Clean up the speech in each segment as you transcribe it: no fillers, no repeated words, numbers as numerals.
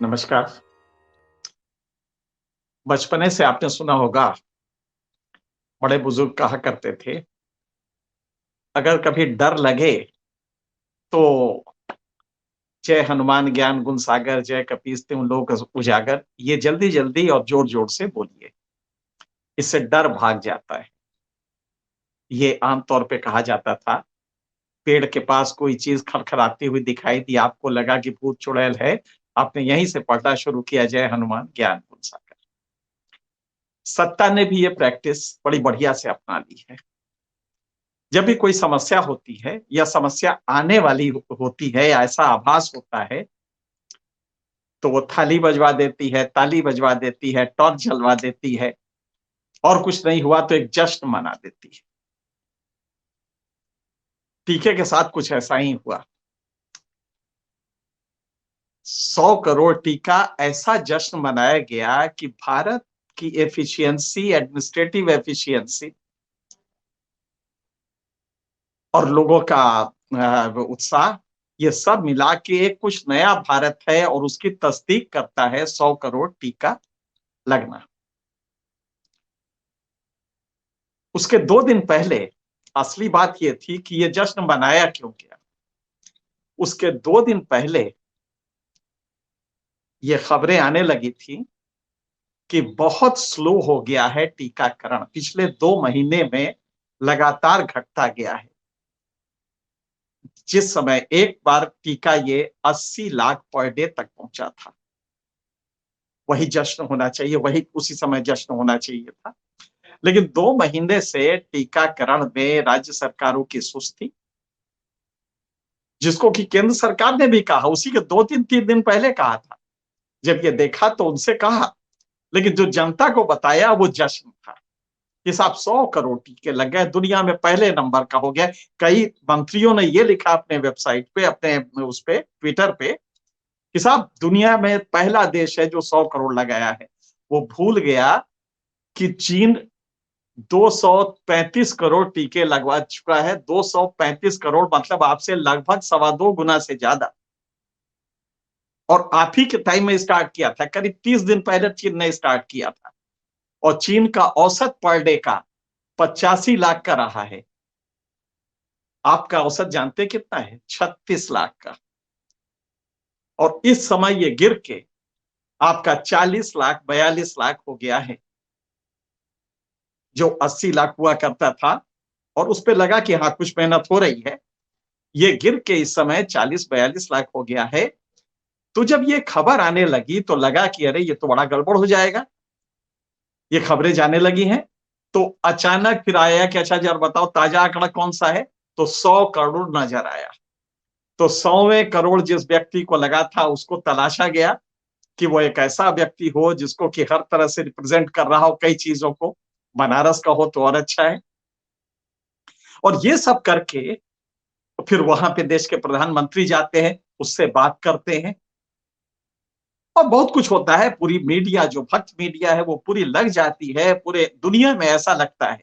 नमस्कार। बचपने से आपने सुना होगा, बड़े बुजुर्ग कहा करते थे, अगर कभी डर लगे तो जय हनुमान ज्ञान गुण सागर, जय कपीस तिहुँ लोक उजागर, ये जल्दी-जल्दी और जोर-जोर से बोलिए, इससे डर भाग जाता है। ये आम तौर पे कहा जाता था, पेड़ के पास कोई चीज़ खड़खड़ाती हुई दिखाई दी, आपको लगा कि भूत चुड़ैल है, आपने यहीं से पढ़ना शुरू किया, जय हनुमान ज्ञान गुण सागर। सत्ता ने भी ये प्रैक्टिस बड़ी बढ़िया से अपना ली है। जब भी कोई समस्या होती है या समस्या आने वाली होती है या ऐसा आभास होता है, तो वो थाली बजवा देती है, ताली बजवा देती है, टॉर्च जलवा देती है और कुछ नहीं हुआ तो एक जश्न मना देती है। टीके के साथ कुछ ऐसा ही हुआ। 100 करोड़ टीका ऐसा जश्न मनाया गया कि भारत की एफिशिएंसी, एडमिनिस्ट्रेटिव एफिशिएंसी और लोगों का उत्साह, ये सब मिला के एक कुछ नया भारत है और उसकी तस्दीक करता है 100 करोड़ टीका लगना। उसके 2 दिन पहले असली बात ये थी कि ये जश्न मनाया क्यों गया? उसके 2 दिन पहले ये खबरें आने लगी थी कि बहुत स्लो हो गया है टीकाकरण, पिछले 2 महीने में लगातार घटता गया है। जिस समय एक बार टीका ये 80 लाख पर डे तक पहुंचा था, वही जश्न होना चाहिए, वही उसी समय जश्न होना चाहिए था। लेकिन 2 महीने से टीकाकरण में राज्य सरकारों की सुस्ती, जिसको कि केंद्र सरकार ने भी कहा, उसी के 2-3 दिन पहले कहा था। जब ये देखा तो उनसे कहा, लेकिन जो जनता को बताया वो जश्न था। ये साहब 100 करोड़ टीके लग गए, दुनिया में पहले नंबर का हो गया। कई मंत्रियों ने ये लिखा अपने वेबसाइट पे, अपने उस पे, ट्विटर पे कि साहब दुनिया में पहला देश है जो 100 करोड़ लगाया है। वो भूल गया कि चीन 235 करोड़ टीके लगवा चुका है। 235 करोड़ मतलब आपसे लगभग सवा 2 गुना से ज्यादा। और आप ही के टाइम में स्टार्ट किया था, करीब 30 दिन पहले चीन ने स्टार्ट किया था। और चीन का औसत पर डे का 85 लाख का रहा है। आपका औसत जानते कितना है? 36 लाख का। और इस समय ये गिर के आपका 40 लाख, 42 लाख हो गया है, जो 80 लाख हुआ करता था। और उस पे लगा कि हाँ कुछ मेहनत हो रही है। ये गिर के इस समय 40-42 लाख हो गया है। तो जब ये खबर आने लगी तो लगा कि अरे ये तो बड़ा गड़बड़ हो जाएगा। ये खबरें जाने लगी हैं, तो अचानक फिर आया कि अच्छा जरा बताओ ताजा आंकड़ा कौन सा है? तो 100 करोड़ नजर आया। तो 100वें करोड़ जिस व्यक्ति को लगा था उसको तलाशा गया कि वो एक ऐसा व्यक्ति हो जिसको कि हर तरह से रिप्रेजेंट कर रहा हो कई चीजों को। बनारस का हो तो और अच्छा है। और ये सब करके फिर वहां पे देश के प्रधानमंत्री जाते हैं, उससे बात करते हैं और बहुत कुछ होता है। पूरी मीडिया, जो भक्त मीडिया है, वो पूरी लग जाती है। पूरे दुनिया में ऐसा लगता है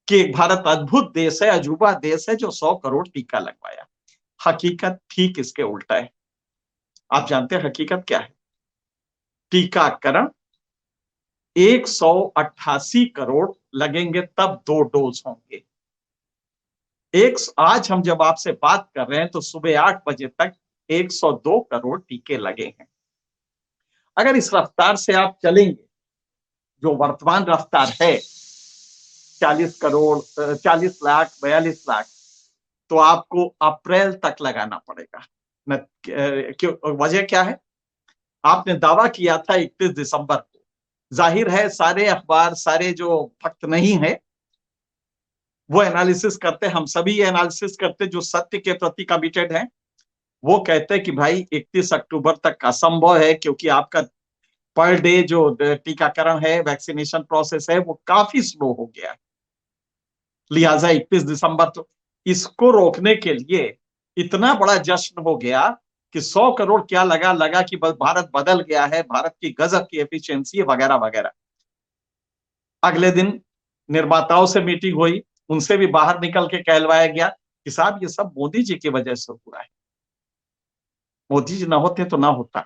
कि एक भारत अद्भुत देश है, अजूबा देश है जो 100 करोड़ टीका लगवाया। हकीकत ठीक इसके उल्टा है। आप जानते हैं हकीकत क्या है? टीकाकरण 188 करोड़ लगेंगे तब 2 डोज होंगे। एक आज हम जब आपसे बात कर रहे हैं तो सुबह 8 बजे तक 102 करोड़ टीके लगे हैं। अगर इस रफ्तार से आप चलेंगे, जो वर्तमान रफ्तार है, 40 करोड़, 40 लाख, 42 लाख, तो आपको अप्रैल तक लगाना पड़ेगा। न क्यों? वजह क्या है? आपने दावा किया था 31 दिसंबर को। जाहिर है सारे अखबार, सारे जो भक्त नहीं है, वो एनालिसिस करते, हम सभी ये एनालिसिस करते जो सत्य के प्रति कमिटेड हैं। वो कहते हैं कि भाई 31 अक्टूबर तक असंभव है, क्योंकि आपका पर डे जो टीकाकरण है, वैक्सीनेशन प्रोसेस है, वो काफी स्लो हो गया है। लिहाजा 31 दिसंबर, तो इसको रोकने के लिए इतना बड़ा जश्न हो गया कि 100 करोड़ क्या लगा, लगा कि बस भारत बदल गया है, भारत की गजब की एफिशिएंसी वगैरह वगैरह। अगले दिन निर्माताओं से मीटिंग हुई, उनसे भी बाहर निकल के कहलवाया गया कि साहब ये सब मोदी जी की वजह से हुआ है, मोदी जी ना होते तो ना होता।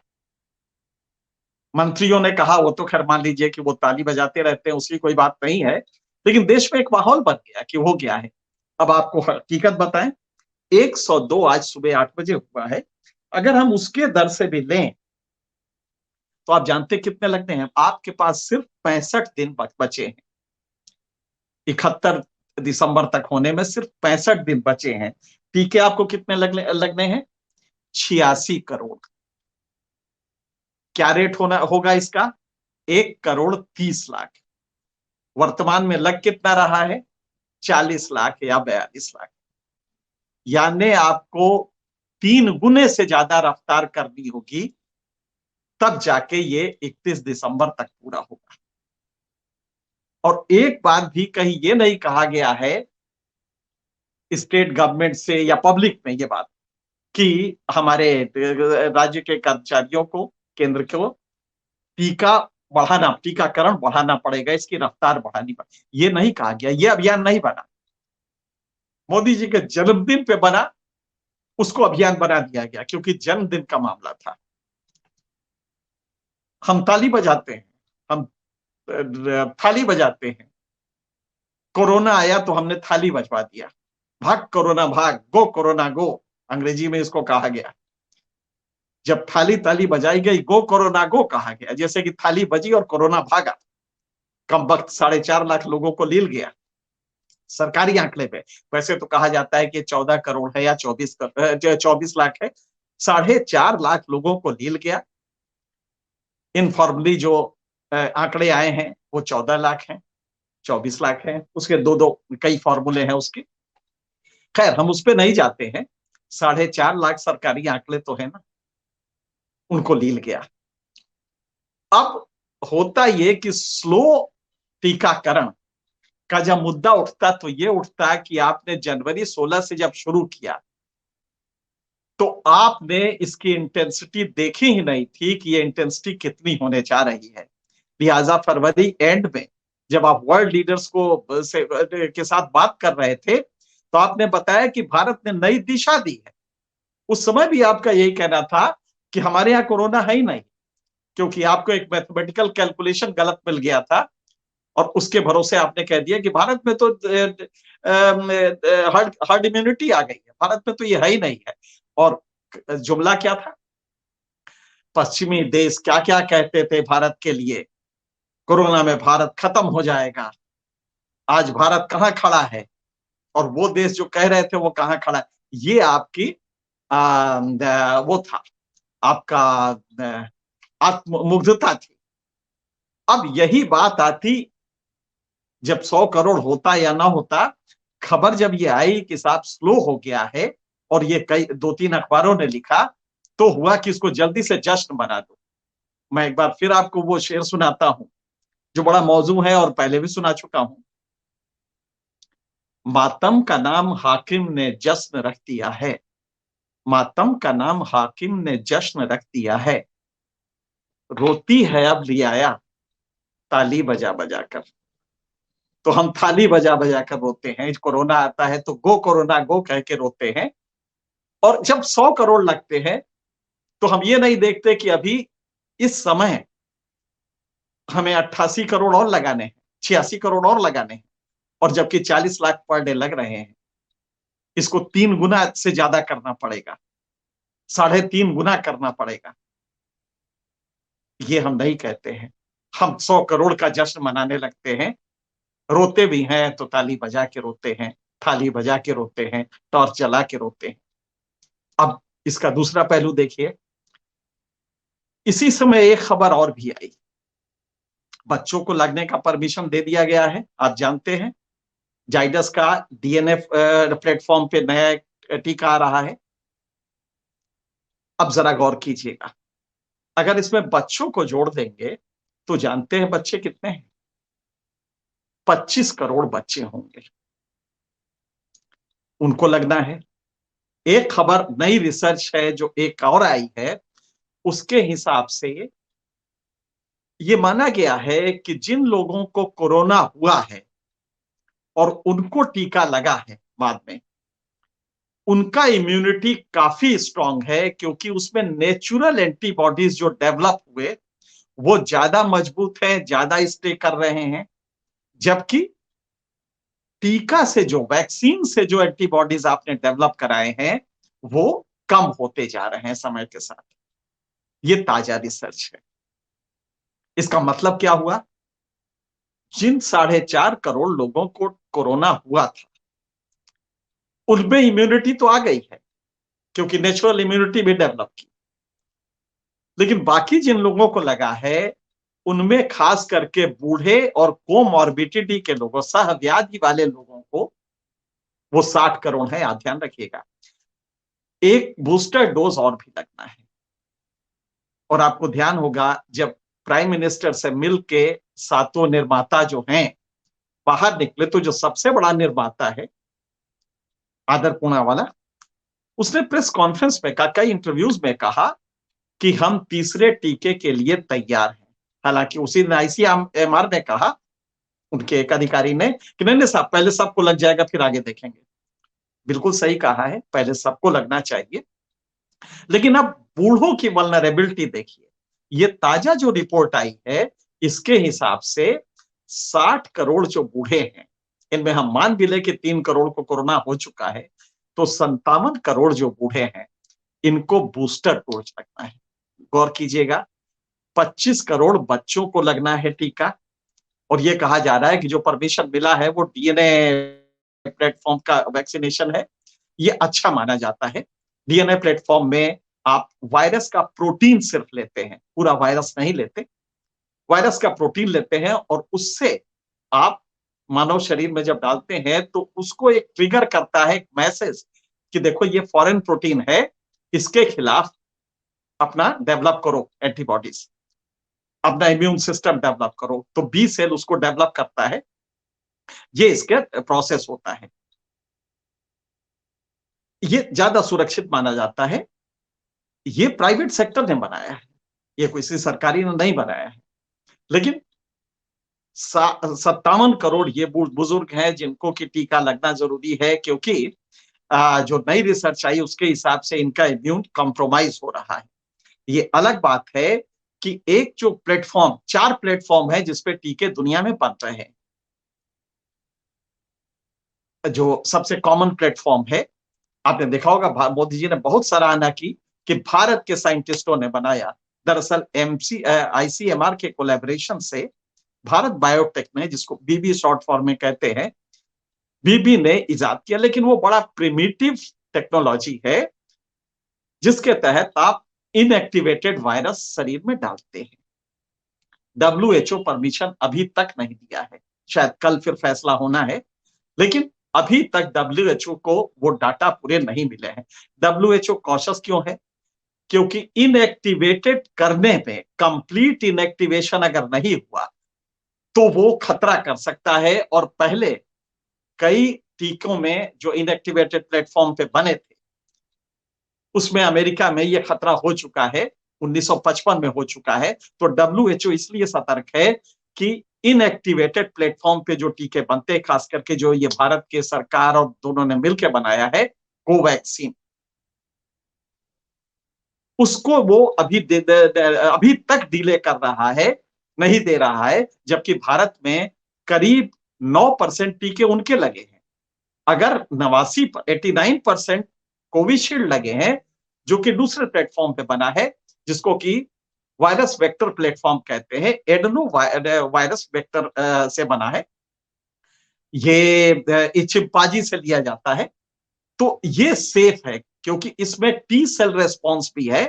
मंत्रियों ने कहा, वो तो खैर मान लीजिए कि वो ताली बजाते रहते हैं, उसकी कोई बात नहीं है, लेकिन देश में एक माहौल बन गया कि हो गया है। अब आपको हकीकत बताएं, 102 आज सुबह 8 बजे हुआ है। अगर हम उसके दर से भी लें तो आप जानते कितने लगने हैं? आपके पास सिर्फ 65 दिन बचे हैं। 71 दिसंबर तक होने में सिर्फ 65 दिन बचे हैं। टीके आपको कितने लगने हैं? 86 करोड़। क्या रेट होगा इसका? 1,30,00,000। वर्तमान में लग कितना रहा है? 40 लाख या 42 लाख। यानी आपको 3 गुने से ज्यादा रफ्तार करनी होगी, तब जाके ये 31 दिसंबर तक पूरा होगा। और एक बात भी कहीं ये नहीं कहा गया है स्टेट गवर्नमेंट से या पब्लिक में, ये बात कि हमारे राज्य के कर्मचारियों को, केंद्र को टीकाकरण बढ़ाना पड़ेगा, इसकी रफ्तार बढ़ानी पड़ेगी, ये नहीं कहा गया। ये अभियान नहीं बना, मोदी जी के जन्मदिन पे बना, उसको अभियान बना दिया गया क्योंकि जन्मदिन का मामला था। हम ताली बजाते हैं, हम थाली बजाते हैं। कोरोना आया तो हमने थाली बजवा दिया, भाग कोरोना भाग, गो कोरोना गो, अंग्रेजी में इसको कहा गया। जब थाली ताली बजाई गई, गो कोरोना गो कहा गया, जैसे कि थाली बजी और कोरोना भागा। कम वक्त 4.5 लाख लोगों को लील गया सरकारी आंकड़े पे। वैसे तो कहा जाता है कि 14 करोड़ है या 24 लाख है। 4.5 लाख लोगों को लील गया। इनफॉर्मली जो आंकड़े आए हैं वो 14 लाख हैं, 24 लाख हैं, उसके दो दो कई फॉर्मूले हैं उसके। खैर हम उस पर नहीं जाते हैं। 4.5 लाख सरकारी आंकड़े तो है ना, उनको लील गया। अब होता ये कि स्लो टीकाकरण का जब मुद्दा उठता तो ये उठता कि आपने जनवरी 16 से जब शुरू किया तो आपने इसकी इंटेंसिटी देखी ही नहीं थी कि ये इंटेंसिटी कितनी होने जा रही है। लिहाजा फरवरी एंड में जब आप वर्ल्ड लीडर्स के साथ बात कर रहे थे तो आपने बताया कि भारत ने नई दिशा दी है। उस समय भी आपका यही कहना था कि हमारे यहाँ कोरोना है ही नहीं, क्योंकि आपको एक मैथमेटिकल कैलकुलेशन गलत मिल गया था और उसके भरोसे आपने कह दिया कि भारत में तो हर्ड इम्यूनिटी आ गई है, भारत में तो ये है ही नहीं है। और जुमला क्या था? पश्चिमी देश क्या क्या कहते थे भारत के लिए, कोरोना में भारत खत्म हो जाएगा। आज भारत कहां खड़ा है और वो देश जो कह रहे थे वो कहां खड़ा है। ये आपकी वो था, आपका आत्ममुग्धता थी। अब यही बात आती जब 100 करोड़ होता या ना होता। खबर जब ये आई कि साहब स्लो हो गया है और ये कई 2-3 अखबारों ने लिखा, तो हुआ कि इसको जल्दी से जश्न बना दो। मैं एक बार फिर आपको वो शेर सुनाता हूं जो बड़ा मौजू है और पहले भी सुना चुका हूं। मातम का नाम हाकिम ने जश्न रख दिया है, मातम का नाम हाकिम ने जश्न रख दिया है, रोती है अब लियाया ताली बजा बजा कर। तो हम थाली बजा बजा कर रोते हैं, कोरोना आता है तो गो कोरोना गो कह के रोते हैं। और जब 100 करोड़ लगते हैं तो हम ये नहीं देखते कि अभी इस समय हमें 88 करोड़ और लगाने हैं, 86 करोड़ और लगाने हैं, और जबकि 40 लाख पर डे लग रहे हैं। इसको 3 गुना से ज्यादा करना पड़ेगा, 3.5 गुना करना पड़ेगा। ये हम नहीं कहते हैं। हम 100 करोड़ का जश्न मनाने लगते हैं, रोते भी हैं तो ताली बजा के रोते हैं, थाली बजा के रोते हैं, टॉर्च जला के रोते हैं। अब इसका दूसरा पहलू देखिए, इसी समय एक खबर और भी आई, बच्चों को लगने का परमिशन दे दिया गया है। आप जानते हैं जाइडस का डीएनएफ प्लेटफॉर्म पे नया टीका आ रहा है। अब जरा गौर कीजिएगा, अगर इसमें बच्चों को जोड़ देंगे तो जानते हैं बच्चे कितने हैं? 25 करोड़ बच्चे होंगे, उनको लगना है। एक खबर, नई रिसर्च है जो एक और आई है, उसके हिसाब से ये माना गया है कि जिन लोगों को कोरोना हुआ है और उनको टीका लगा है बाद में, उनका इम्यूनिटी काफी स्ट्रांग है, क्योंकि उसमें नेचुरल एंटीबॉडीज जो डेवलप हुए वो ज्यादा मजबूत है, ज्यादा स्टे कर रहे हैं, जबकि टीका से जो वैक्सीन से जो एंटीबॉडीज आपने डेवलप कराए हैं वो कम होते जा रहे हैं समय के साथ। ये ताजा रिसर्च है। इसका मतलब क्या हुआ? जिन 4.5 करोड़ लोगों को कोरोना हुआ था उनमें इम्यूनिटी तो आ गई है, क्योंकि नेचुरल इम्यूनिटी भी डेवलप की। लेकिन बाकी जिन लोगों को लगा है उनमें खास करके बूढ़े और कोमॉर्बिडिटी के लोगों, सहव्याधि वाले लोगों को, वो 60 करोड़ है, आप ध्यान रखिएगा। एक बूस्टर डोज और भी लगना है। और आपको ध्यान होगा जब प्राइम मिनिस्टर से मिलके सातों निर्माता जो हैं बाहर निकले, तो जो सबसे बड़ा निर्माता है आदर पूनावाला, उसने प्रेस कॉन्फ्रेंस में कहा, कई इंटरव्यूज में कहा कि हम तीसरे टीके के लिए तैयार हैं। हालांकि उसी दिन आईसीएमआर ने कहा, उनके एक अधिकारी ने, कि नहीं नहीं साहब, पहले सबको लग जाएगा फिर आगे देखेंगे। बिल्कुल सही कहा है, पहले सबको लगना चाहिए। लेकिन अब बूढ़ों की वल्नरेबिलिटी देखिए। ये ताजा जो रिपोर्ट आई है इसके हिसाब से 60 करोड़ जो बूढ़े हैं, इनमें हम मान भी ले कि 3 करोड़ को कोरोना हो चुका है, तो 57 करोड़ जो बूढ़े हैं इनको बूस्टर डोज लगना है। गौर कीजिएगा, 25 करोड़ बच्चों को लगना है टीका। और ये कहा जा रहा है कि जो परमिशन मिला है वो डीएनए प्लेटफॉर्म का वैक्सीनेशन है। ये अच्छा माना जाता है। डीएनए प्लेटफॉर्म में आप वायरस का प्रोटीन सिर्फ लेते हैं, पूरा वायरस नहीं लेते, वायरस का प्रोटीन लेते हैं, और उससे आप मानव शरीर में जब डालते हैं तो उसको एक ट्रिगर करता है, एक मैसेज कि देखो ये फॉरेन प्रोटीन है, इसके खिलाफ अपना डेवलप करो एंटीबॉडीज, अपना इम्यून सिस्टम डेवलप करो। तो बी सेल उसको डेवलप करता है। ये इसके प्रोसेस होता है। ये ज्यादा सुरक्षित माना जाता है। ये प्राइवेट सेक्टर ने बनाया है, ये किसी सरकारी ने नहीं बनाया है। लेकिन 57 करोड़ ये बुजुर्ग हैं जिनको कि टीका लगना जरूरी है, क्योंकि जो नई रिसर्च आई उसके हिसाब से इनका इम्यून कॉम्प्रोमाइज हो रहा है। ये अलग बात है कि एक जो प्लेटफॉर्म, 4 प्लेटफॉर्म है जिसपे टीके दुनिया में बन रहे हैं। जो सबसे कॉमन प्लेटफॉर्म है, आपने देखा होगा मोदी जी ने बहुत सराहना की कि भारत के साइंटिस्टों ने बनाया। दरअसल आईसीएमआर के कोलैबोरेशन से भारत बायोटेक ने, जिसको बीबी शॉर्ट फॉर्म में कहते हैं, बीबी ने इजाद किया। लेकिन वो बड़ा प्रिमिटिव टेक्नोलॉजी है जिसके तहत आप इनएक्टिवेटेड वायरस शरीर में डालते हैं। डब्ल्यूएचओ परमिशन अभी तक नहीं दिया है, शायद कल फिर फैसला होना है। लेकिन अभी तक डब्ल्यूएचओ को वो डाटा पूरे नहीं मिले हैं। डब्ल्यूएचओ कॉशियस क्यों है? क्योंकि इनएक्टिवेटेड करने में, कंप्लीट इनएक्टिवेशन अगर नहीं हुआ तो वो खतरा कर सकता है। और पहले कई टीकों में जो इनएक्टिवेटेड प्लेटफॉर्म पे बने थे उसमें अमेरिका में ये खतरा हो चुका है, 1955 में हो चुका है। तो डब्ल्यूएचओ इसलिए सतर्क है कि इनएक्टिवेटेड प्लेटफॉर्म पे जो टीके बनते हैं, खास करके जो ये भारत के सरकार और दोनों ने मिलकर बनाया है कोवैक्सीन, उसको वो अभी तक डिले कर रहा है, नहीं दे रहा है। जबकि भारत में करीब 9% टीके उनके लगे हैं। अगर 89% कोविशील्ड लगे हैं, जो कि दूसरे प्लेटफॉर्म पे बना है, जिसको कि वायरस वेक्टर प्लेटफॉर्म कहते हैं, एडनो वायरस वेक्टर से बना है। ये चिंपांजी से लिया जाता है। तो ये सेफ है क्योंकि इसमें टी सेल रेस्पॉन्स भी है।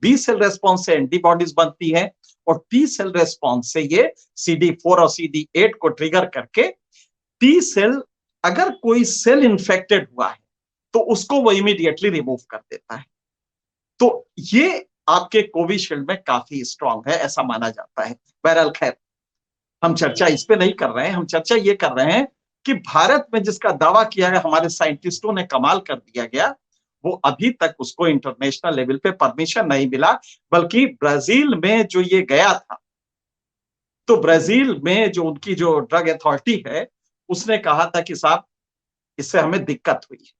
बी सेल रेस्पॉन्स से एंटीबॉडीज बनती है, और टी सेल रेस्पॉन्स से ये CD4 और CD8 को ट्रिगर करके टी सेल, अगर कोई सेल इन्फेक्टेड हुआ है तो उसको वो इमीडिएटली रिमूव कर देता है। तो ये आपके कोविशील्ड में काफी स्ट्रांग है, ऐसा माना जाता है। बहरहाल खैर, हम चर्चा इस पे नहीं कर रहे हैं। हम चर्चा ये कर रहे हैं कि भारत में जिसका दावा किया गया, हमारे साइंटिस्टों ने कमाल कर दिया गया, वो अभी तक उसको इंटरनेशनल लेवल पे परमिशन नहीं मिला। बल्कि ब्राजील में जो ये गया था, तो ब्राजील में जो उनकी जो ड्रग अथॉरिटी है उसने कहा था कि साहब इससे हमें दिक्कत हुई है।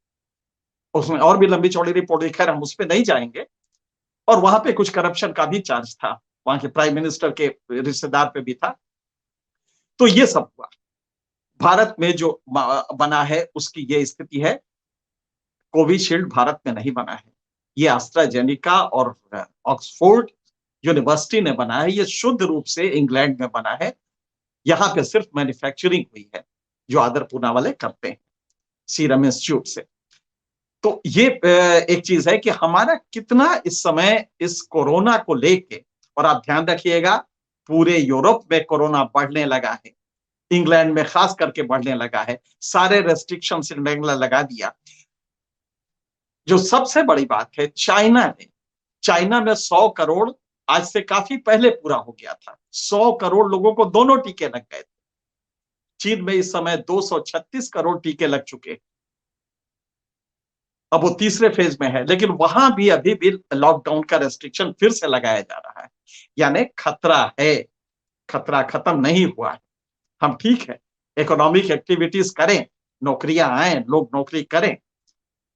उसमें और भी लंबी चौड़ी रिपोर्ट, खैर हम उस पर नहीं जाएंगे। और वहां पे कुछ करप्शन का भी चार्ज था, वहां के प्राइम मिनिस्टर के रिश्तेदार पे भी था। तो ये सब हुआ। भारत में जो बना है उसकी ये स्थिति है, कोविशील्ड भारत में नहीं बना है, ये एस्ट्राजेनेका और ऑक्सफोर्ड यूनिवर्सिटी ने बना है, ये शुद्ध रूप से इंग्लैंड में बना है। यहां पे सिर्फ मैन्युफैक्चरिंग हुई है, जो आदर पूना वाले करते हैं सीरम इंस्टीट्यूट से। तो ये एक चीज है कि हमारा कितना इस समय इस कोरोना को लेके, और आप ध्यान रखिएगा पूरे यूरोप में कोरोना बढ़ने लगा है, इंग्लैंड में खास करके बढ़ने लगा है, सारे रेस्ट्रिक्शंस इंग्लैंड ने लगा दिया। जो सबसे बड़ी बात है, चाइना में 100 करोड़ आज से काफी पहले पूरा हो गया था, 100 करोड़ लोगों को दोनों टीके लग गए थे। चीन में इस समय 236 करोड़ टीके लग चुके हैं, अब वो तीसरे फेज में है, लेकिन वहां भी अभी भी लॉकडाउन का रेस्ट्रिक्शन फिर से लगाया जा रहा है। यानी खतरा है, खतरा खत्म नहीं हुआ है। हम ठीक है, इकोनॉमिक एक्टिविटीज करें, नौकरियां आए, लोग नौकरी करें,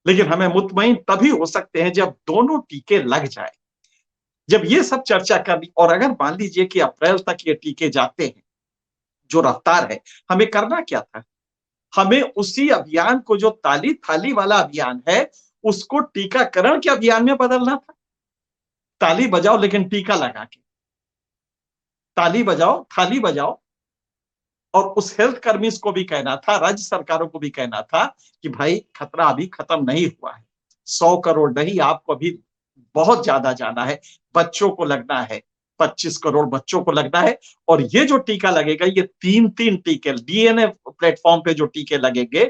लेकिन हमें मुतमईन तभी हो सकते हैं जब दोनों टीके लग जाए। जब ये सब चर्चा कर ली, और अगर मान लीजिए कि अप्रैल तक ये टीके जाते हैं, जो रफ्तार है, हमें करना क्या था? हमें उसी अभियान को, जो ताली थाली वाला अभियान है, उसको टीकाकरण के अभियान में बदलना था। ताली बजाओ लेकिन टीका लगा के, ताली बजाओ थाली बजाओ। और उस हेल्थ कर्मी को भी कहना था, राज्य सरकारों को भी कहना था कि भाई खतरा अभी खत्म नहीं हुआ है, 100 करोड़ नहीं, आपको अभी बहुत ज्यादा जाना है, बच्चों को लगना है, 25 करोड़ बच्चों को लगना है। और ये जो टीका लगेगा, ये 3-3 टीके डीएनए प्लेटफॉर्म पे जो टीके लगेंगे,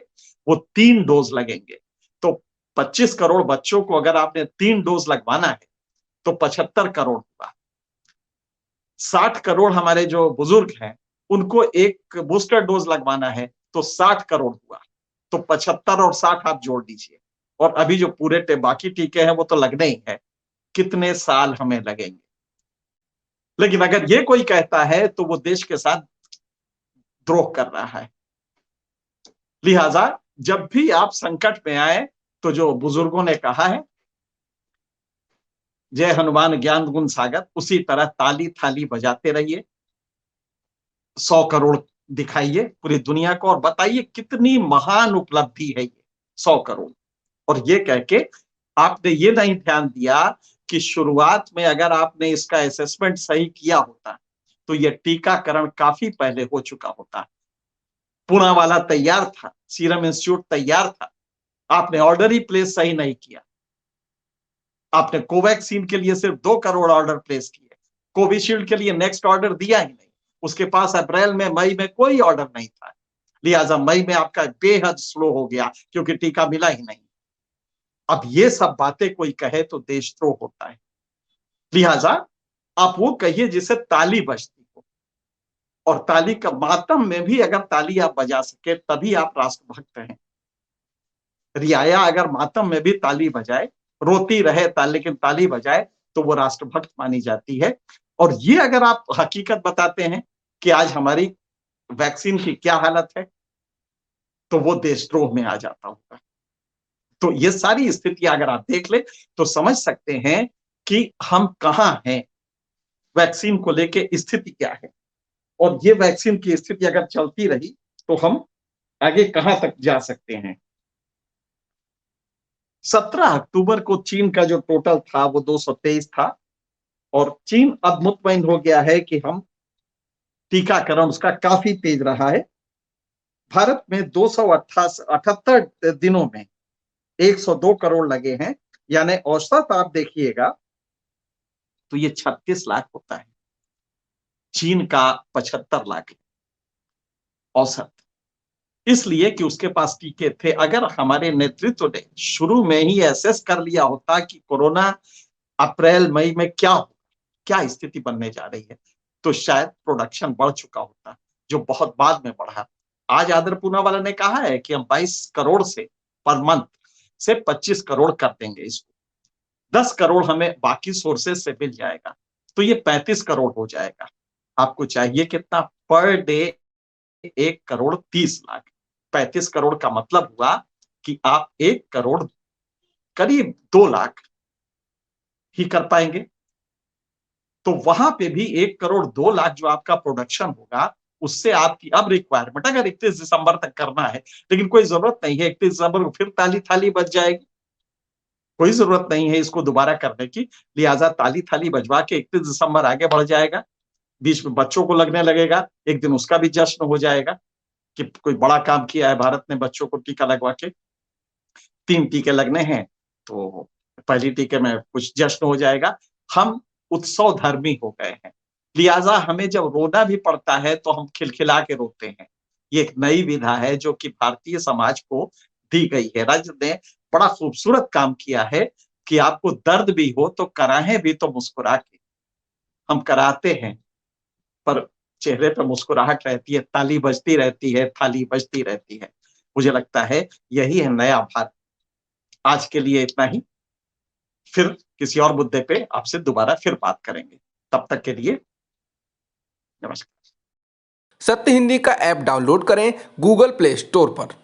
वो 3 डोज लगेंगे। तो 25 करोड़ बच्चों को अगर आपने 3 डोज लगवाना है तो 75 करोड़ हुआ। 60 करोड़ हमारे जो बुजुर्ग हैं, उनको एक बूस्टर डोज लगवाना है तो 60 करोड़ हुआ। तो 75 और 60 आप जोड़ दीजिए, और अभी जो पूरे बाकी टीके हैं वो तो लगने ही है, कितने साल हमें लगेंगे। लेकिन अगर ये कोई कहता है तो वो देश के साथ द्रोह कर रहा है। लिहाजा जब भी आप संकट में आए, तो जो बुजुर्गों ने कहा है, जय हनुमान ज्ञान गुण सागर, उसी तरह ताली थाली बजाते रहिए, 100 करोड़ दिखाइए पूरी दुनिया को, और बताइए कितनी महान उपलब्धि है ये 100 करोड़। और ये कह के आपने ये नहीं ध्यान दिया कि शुरुआत में अगर आपने इसका असेसमेंट सही किया होता तो ये टीकाकरण काफी पहले हो चुका होता। पुणे वाला तैयार था, सीरम इंस्टीट्यूट तैयार था, आपने ऑर्डर ही प्लेस सही नहीं किया। आपने कोवैक्सीन के लिए सिर्फ 2 करोड़ ऑर्डर प्लेस किए, कोविशील्ड के लिए नेक्स्ट ऑर्डर दिया ही नहीं। उसके पास अप्रैल में मई में कोई ऑर्डर नहीं था, लिहाजा मई में आपका बेहद स्लो हो गया क्योंकि टीका मिला ही नहीं। अब ये सब बातें कोई कहे तो देशद्रोह होता है। लिहाजा आप वो कहिए जिसे ताली बजती हो, और ताली का मातम में भी अगर ताली आप बजा सके तभी आप राष्ट्रभक्त हैं। रियाया अगर मातम में भी ताली बजाए, रोती रहे लेकिन ताली बजाए, तो वो राष्ट्रभक्त मानी जाती है। और ये अगर आप हकीकत बताते हैं कि आज हमारी वैक्सीन की क्या हालत है, तो वो देशद्रोह में आ जाता होगा। तो ये सारी स्थितियां अगर आप देख ले तो समझ सकते हैं कि हम कहां हैं, वैक्सीन को लेके स्थिति क्या है, और ये वैक्सीन की स्थिति अगर चलती रही तो हम आगे कहां तक जा सकते हैं। 17 अक्टूबर को चीन का जो टोटल था वो 223 था, और चीन अब मुतमईन हो गया है कि हम टीकाकरण उसका काफी तेज रहा है। भारत में 278 दिनों में 102 करोड़ लगे हैं, यानी औसत आप देखिएगा तो ये 36 लाख होता है, चीन का 75 लाख है औसत। इसलिए कि उसके पास टीके थे। अगर हमारे नेतृत्व ने शुरू में ही एसेस कर लिया होता कि कोरोना अप्रैल मई में क्या स्थिति बनने जा रही है, तो शायद प्रोडक्शन बढ़ चुका होता, जो बहुत बाद में बढ़ा। आज आदर पूना वाला ने कहा है कि हम 22 करोड़ से पर मंथ से 25 करोड़ कर देंगे इसको, 10 करोड़ हमें बाकी सोर्सेस से मिल जाएगा, तो ये 35 करोड़ हो जाएगा। आपको चाहिए कितना पर डे? 1 करोड़ 30 लाख। 35 करोड़ का मतलब हुआ कि आप 1 करोड़ करीब 2 लाख ही कर पाएंगे। तो वहां पे भी 1,02,00,000 जो आपका प्रोडक्शन होगा, उससे आपकी अब रिक्वायरमेंट अगर 31 दिसंबर तक करना है, लेकिन कोई जरूरत नहीं है 31 दिसंबर को फिर ताली-थाली बज जाएगी। कोई जरूरत नहीं है इसको दोबारा करने की, लिहाजा ताली-थाली बजवा के 31 दिसंबर आगे बढ़ जाएगा। बीच में बच्चों को लगने लगेगा, एक दिन उसका भी जश्न हो जाएगा कि कोई बड़ा काम किया है भारत ने बच्चों को टीका लगवा के। 3 टीके लगने हैं, तो पहली टीके में कुछ जश्न हो जाएगा। हम उत्सव धर्मी हो गए हैं, लिहाजा हमें जब रोना भी पड़ता है तो हम खिलखिला के रोते हैं। ये एक नई विधा है जो कि भारतीय समाज को दी गई है। राज्य ने बड़ा खूबसूरत काम किया है कि आपको दर्द भी हो तो कराहें भी तो मुस्कुरा के। हम कराते हैं, पर चेहरे पे मुस्कुराहट रहती है, ताली बजती रहती है, थाली बजती रहती है। मुझे लगता है यही है नया भारत। आज के लिए इतना ही, फिर किसी और मुद्दे पे आपसे दोबारा फिर बात करेंगे। तब तक के लिए नमस्कार। सत्य हिंदी का ऐप डाउनलोड करें गूगल प्ले स्टोर पर।